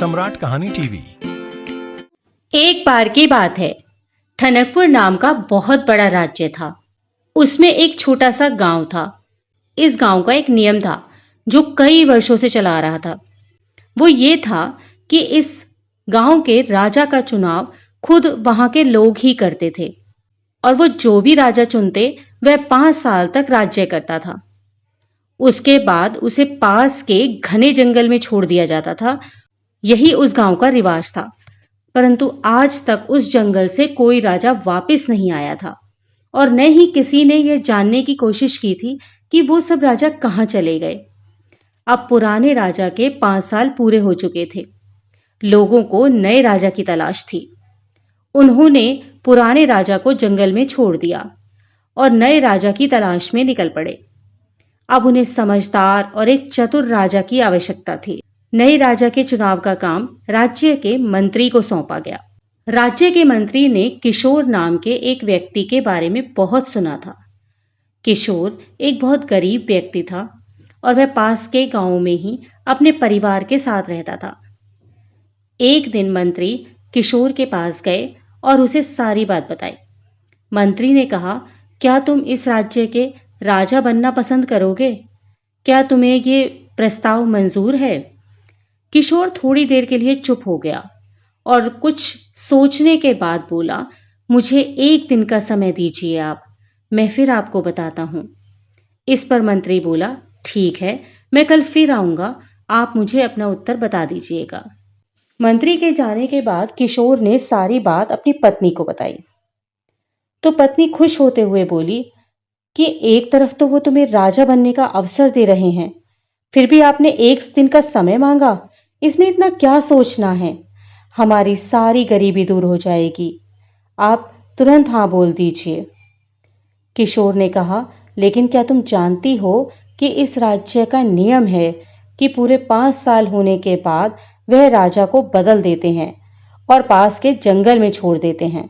सम्राट कहानी टीवी। एक बार की बात है, ठनकपुर नाम का बहुत बड़ा राज्य था। उसमें एक छोटा सा गांव था। इस गांव का एक नियम था जो कई वर्षों से चला आ रहा था। वो ये था कि इस गांव के राजा का चुनाव खुद वहां के लोग ही करते थे और वो जो भी राजा चुनते वह 5 साल तक राज्य करता था। उसके बाद उसे पास के घने जंगल में छोड़ दिया जाता था। यही उस गांव का रिवाज था। परंतु आज तक उस जंगल से कोई राजा वापस नहीं आया था और न ही किसी ने यह जानने की कोशिश की थी कि वो सब राजा कहां चले गए। अब पुराने राजा के 5 साल पूरे हो चुके थे। लोगों को नए राजा की तलाश थी। उन्होंने पुराने राजा को जंगल में छोड़ दिया और नए राजा की तलाश में निकल पड़े। अब उन्हें समझदार और एक चतुर राजा की आवश्यकता थी। नए राजा के चुनाव का काम राज्य के मंत्री को सौंपा गया। राज्य के मंत्री ने किशोर नाम के एक व्यक्ति के बारे में बहुत सुना था। किशोर एक बहुत गरीब व्यक्ति था और वह पास के गांव में ही अपने परिवार के साथ रहता था। एक दिन मंत्री किशोर के पास गए और उसे सारी बात बताई। मंत्री ने कहा, क्या तुम इस राज्य के राजा बनना पसंद करोगे? क्या तुम्हें ये प्रस्ताव मंजूर है? किशोर थोड़ी देर के लिए चुप हो गया और कुछ सोचने के बाद बोला, मुझे 1 दिन का समय दीजिए आप, मैं फिर आपको बताता हूं। इस पर मंत्री बोला, ठीक है, मैं कल फिर आऊंगा, आप मुझे अपना उत्तर बता दीजिएगा। मंत्री के जाने के बाद किशोर ने सारी बात अपनी पत्नी को बताई। तो पत्नी खुश होते हुए बोली कि एक तरफ तो वो तुम्हें राजा बनने का अवसर दे रहे हैं, फिर भी आपने 1 दिन का समय मांगा। इसमें इतना क्या सोचना है? हमारी सारी गरीबी दूर हो जाएगी। आप तुरंत हाँ बोल दीजिए। किशोर ने कहा, लेकिन क्या तुम जानती हो कि इस राज्य का नियम है कि पूरे 5 साल होने के बाद वह राजा को बदल देते हैं और पास के जंगल में छोड़ देते हैं,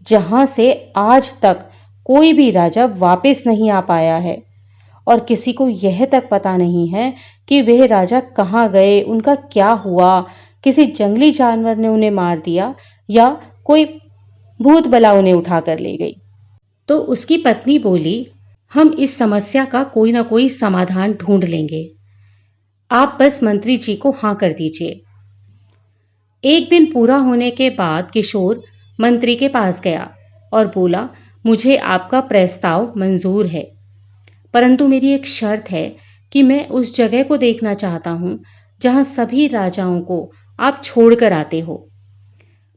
जहां से आज तक कोई भी राजा वापस नहीं आ पाया है और किसी को यह तक पता नहीं है कि वह राजा कहाँ गए, उनका क्या हुआ, किसी जंगली जानवर ने उन्हें मार दिया या कोई भूत बला उन्हें उठा कर ले गई। तो उसकी पत्नी बोली, हम इस समस्या का कोई ना कोई समाधान ढूंढ लेंगे, आप बस मंत्री जी को हाँ कर दीजिए। 1 दिन पूरा होने के बाद किशोर मंत्री के पास गया और बोला, मुझे आपका प्रस्ताव मंजूर है, परंतु मेरी एक शर्त है कि मैं उस जगह को देखना चाहता हूं जहां सभी राजाओं को आप छोड़कर आते हो।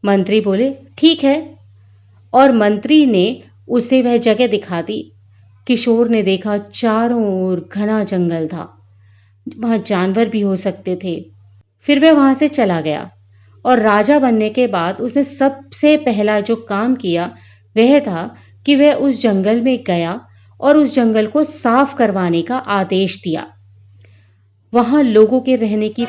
मंत्री बोले, ठीक है, और मंत्री ने उसे वह जगह दिखा दी। किशोर ने देखा चारों ओर घना जंगल था, वहां जानवर भी हो सकते थे। फिर वह वहां से चला गया और राजा बनने के बाद उसने सबसे पहला जो काम किया वह था कि वह उस जंगल में गया और उस जंगल को साफ करवाने का आदेश दिया। वहां लोगों के रहने की